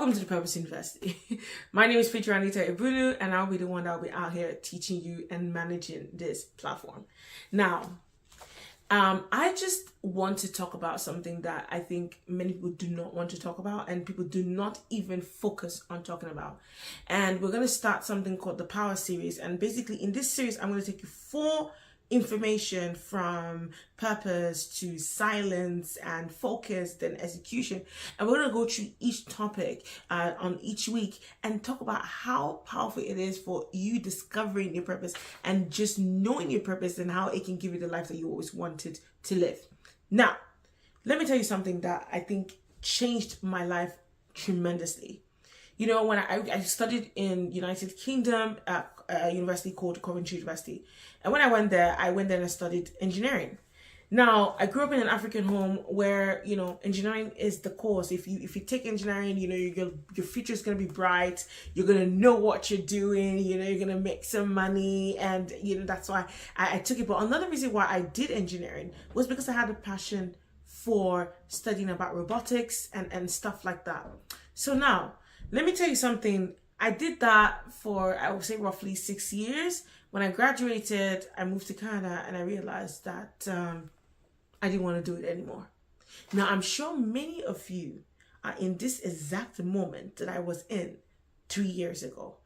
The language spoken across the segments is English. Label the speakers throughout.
Speaker 1: Welcome to the Purpose University. My name is Peter Anita Ebunu, and I'll be the one that will be out here teaching you and managing this platform. Now, I just want to talk about something that I think many people do not want to talk about, and people do not even focus on talking about. And we're going to start something called the Power Series. And basically, in this series, I'm going to take you 4 information from purpose to silence and focus then execution, and we're going to go through each topic on each week and talk about how powerful it is for you discovering your purpose and just knowing your purpose and how it can give you the life that you always wanted to live. Now, let me tell you something that I think changed my life tremendously. You know, when I studied in United Kingdom at a university called Coventry University. And when I went there and I studied engineering. Now, I grew up in an African home where, engineering is the course. If you take engineering, your future is going to be bright. You're going to know what you're doing. You're going to make some money. And, that's why I took it. But another reason why I did engineering was because I had a passion for studying about robotics and stuff like that. So now, let me tell you something. I did that for, I would say, roughly 6 years. When I graduated, I moved to Canada and I realized that I didn't want to do it anymore. Now, I'm sure many of you are in this exact moment that I was in 3 years ago.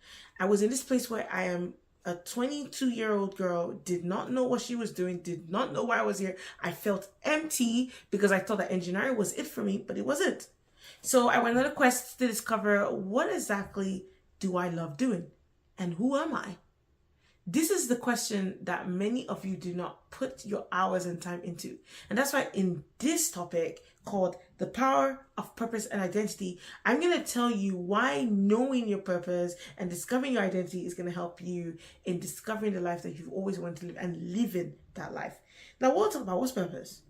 Speaker 1: I was in this place where I am a 22-year-old girl, did not know what she was doing, did not know why I was here. I felt empty because I thought that engineering was it for me, but it wasn't. So I went on a quest to discover what exactly do I love doing and who am I? This is the question that many of you do not put your hours and time into. And that's why in this topic called the power of purpose and identity, I'm going to tell you why knowing your purpose and discovering your identity is going to help you in discovering the life that you've always wanted to live and living that life. Now, we'll talk about what's purpose.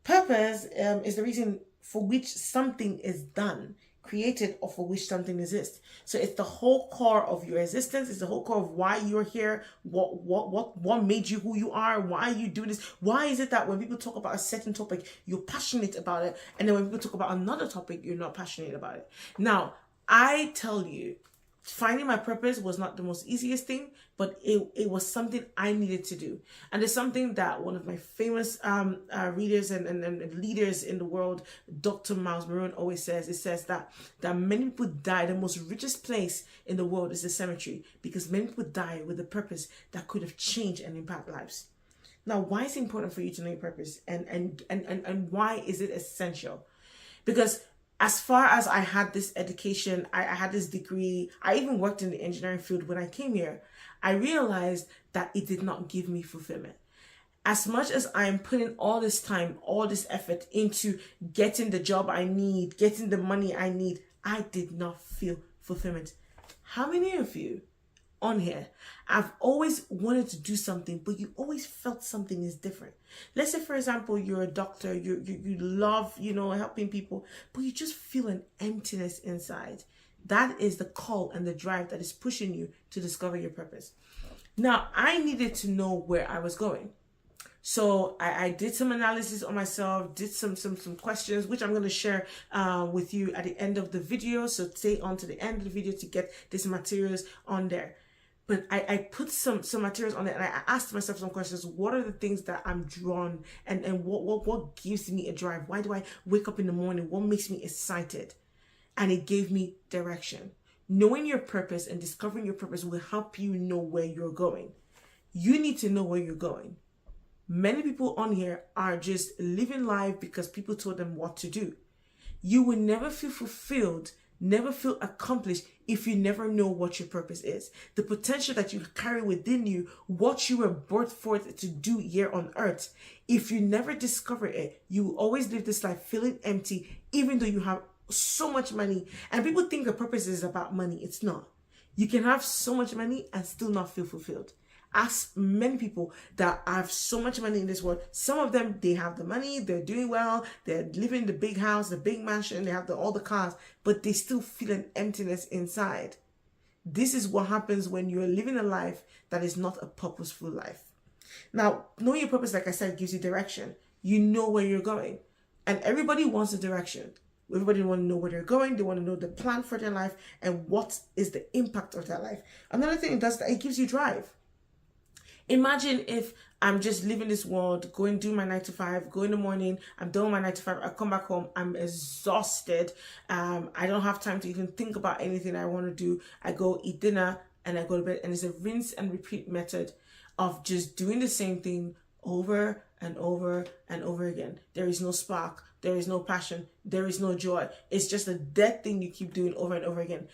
Speaker 1: Purpose is the reason for which something is done, created, or for which something exists. So it's the whole core of your existence. It's the whole core of why you're here. What made you who you are? Why are you doing this? Why is it that when people talk about a certain topic, you're passionate about it, and then when people talk about another topic, you're not passionate about it? Now, I tell you, finding my purpose was not the most easiest thing, but it was something I needed to do. And it's something that one of my famous readers and leaders in the world, Dr. Miles Monroe, always says. It says that many people die. The most richest place in the world is the cemetery, because many people die with a purpose that could have changed and impact lives. Now, why is it important for you to know your purpose, and why is it essential? Because as far as I had this education, I had this degree, I even worked in the engineering field. When I came here, I realized that it did not give me fulfillment. As much as I am putting all this time, all this effort into getting the job I need, getting the money I need, I did not feel fulfillment. How many of you on here I've always wanted to do something, but you always felt something is different? Let's say, for example, you're a doctor, you love, helping people, but you just feel an emptiness inside. That is the call and the drive that is pushing you to discover your purpose. Now, I needed to know where I was going. So I did some analysis on myself, did some questions, which I'm going to share with you at the end of the video. So stay on to the end of the video to get these materials on there. But I put some materials on it, and I asked myself some questions. What are the things that I'm drawn, and what gives me a drive? Why do I wake up in the morning? What makes me excited? And it gave me direction. Knowing your purpose and discovering your purpose will help you know where you're going. You need to know where you're going. Many people on here are just living life because people told them what to do. You will never feel fulfilled, never feel accomplished if you never know what your purpose is. The potential that you carry within you, what you were birthed forth to do here on earth. If you never discover it, you will always live this life feeling empty, even though you have so much money. And people think the purpose is about money. It's not. You can have so much money and still not feel fulfilled. Ask many people that have so much money in this world. Some of them, they have the money, they're doing well, they're living in the big house, the big mansion, they have all the cars, but they still feel an emptiness inside. This is what happens when you're living a life that is not a purposeful life. Now, knowing your purpose, like I said, gives you direction. You know where you're going. And everybody wants a direction. Everybody want to know where they're going. They want to know the plan for their life and what is the impact of their life. Another thing it does that it gives you drive. Imagine if I'm just living this world, going do my 9 to 5, go in the morning, I'm done my 9 to 5, I come back home, I'm exhausted. I don't have time to even think about anything I want to do. I go eat dinner and I go to bed, and it's a rinse and repeat method of just doing the same thing over and over and over again. There is no spark, there is no passion, there is no joy. It's just a dead thing you keep doing over and over again.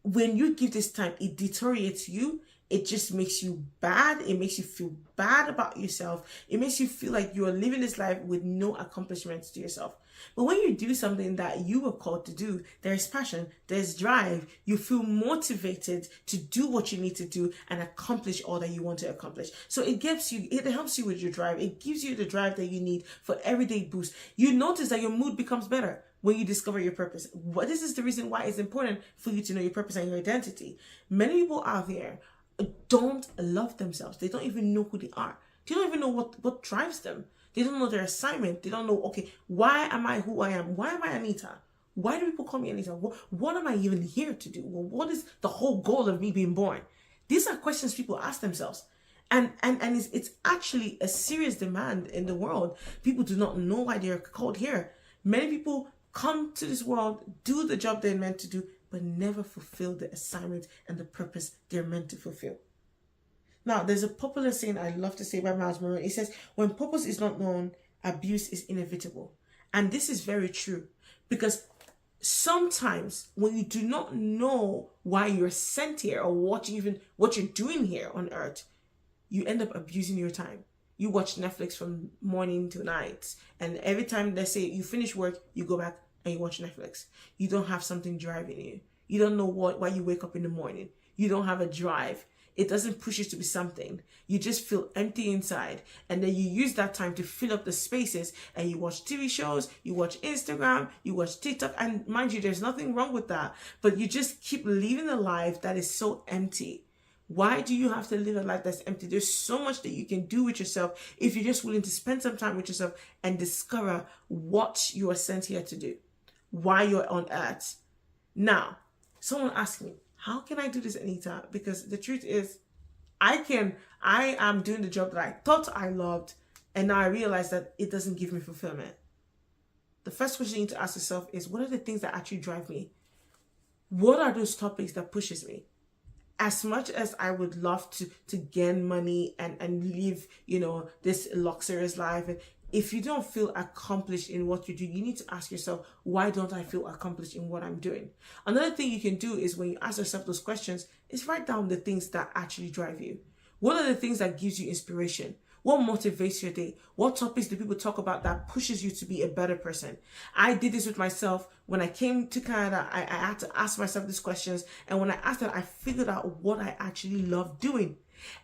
Speaker 1: When you give this time, it deteriorates you. It just makes you bad. It makes you feel bad about yourself. It makes you feel like you are living this life with no accomplishments to yourself. But when you do something that you were called to do, there's passion, there's drive. You feel motivated to do what you need to do and accomplish all that you want to accomplish. So it helps you with your drive. It gives you the drive that you need for everyday boost. You notice that your mood becomes better when you discover your purpose. This is the reason why it's important for you to know your purpose and your identity. Many people out there don't love themselves. They don't even know who they are. They don't even know what drives them. They don't know their assignment. They don't know, okay, why am I who I am? Why am I Anita? Why do people call me Anita? What am I even here to do? Well, what is the whole goal of me being born? These are questions people ask themselves. And it's actually a serious demand in the world. People do not know why they're called here. Many people come to this world, do the job they're meant to do, but never fulfill the assignment and the purpose they're meant to fulfill. Now, there's a popular saying I love to say by Miles Monroe. It says, when purpose is not known, abuse is inevitable. And this is very true, because sometimes when you do not know why you're sent here or what you're doing here on earth, you end up abusing your time. You watch Netflix from morning to night, and every time they say you finish work, you go back and you watch Netflix. You don't have something driving you. You don't know why you wake up in the morning. You don't have a drive. It doesn't push you to be something. You just feel empty inside. And then you use that time to fill up the spaces, and you watch TV shows, you watch Instagram, you watch TikTok. And mind you, there's nothing wrong with that. But you just keep living a life that is so empty. Why do you have to live a life that's empty? There's so much that you can do with yourself if you're just willing to spend some time with yourself and discover what you are sent here to do, why you're on earth. Now, someone asked me, how can I do this, Anita? Because the truth is, I am doing the job that I thought I loved, and now I realize that it doesn't give me fulfillment. The first question you need to ask yourself is, what are the things that actually drive me? What are those topics that pushes me? As much as I would love to gain money and live, this luxurious life, and if you don't feel accomplished in what you do, you need to ask yourself, why don't I feel accomplished in what I'm doing? Another thing you can do is, when you ask yourself those questions, is write down the things that actually drive you. What are the things that gives you inspiration? What motivates your day? What topics do people talk about that pushes you to be a better person? I did this with myself. When I came to Canada, I had to ask myself these questions. And when I asked that, I figured out what I actually love doing.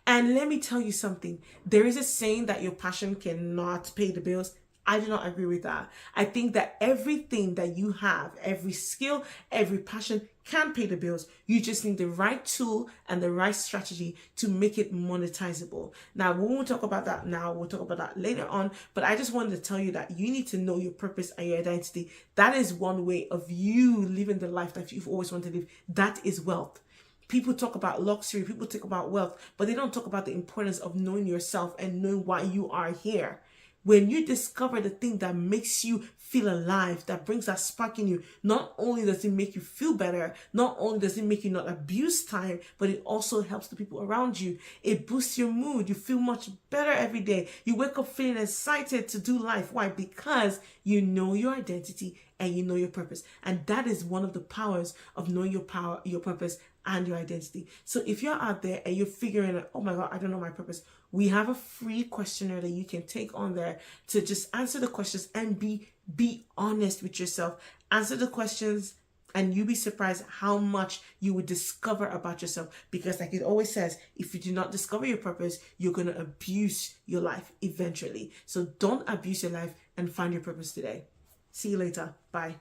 Speaker 1: And let me tell you something. There is a saying that your passion cannot pay the bills. I do not agree with that. I think that everything that you have, every skill, every passion can pay the bills. You just need the right tool and the right strategy to make it monetizable. Now, we won't talk about that now. We'll talk about that later on. But I just wanted to tell you that you need to know your purpose and your identity. That is one way of you living the life that you've always wanted to live. That is wealth. People talk about luxury, people talk about wealth, but they don't talk about the importance of knowing yourself and knowing why you are here. When you discover the thing that makes you feel alive, that brings that spark in you, not only does it make you feel better, not only does it make you not abuse time, but it also helps the people around you. It boosts your mood. You feel much better every day. You wake up feeling excited to do life. Why? Because you know your identity and you know your purpose. And that is one of the powers of knowing your purpose and your identity. So if you're out there and you're figuring out, oh my God, I don't know my purpose, we have a free questionnaire that you can take on there to just answer the questions and be honest with yourself. Answer the questions and you'll be surprised how much you would discover about yourself. Because like it always says, if you do not discover your purpose, you're going to abuse your life eventually. So don't abuse your life and find your purpose today. See you later. Bye.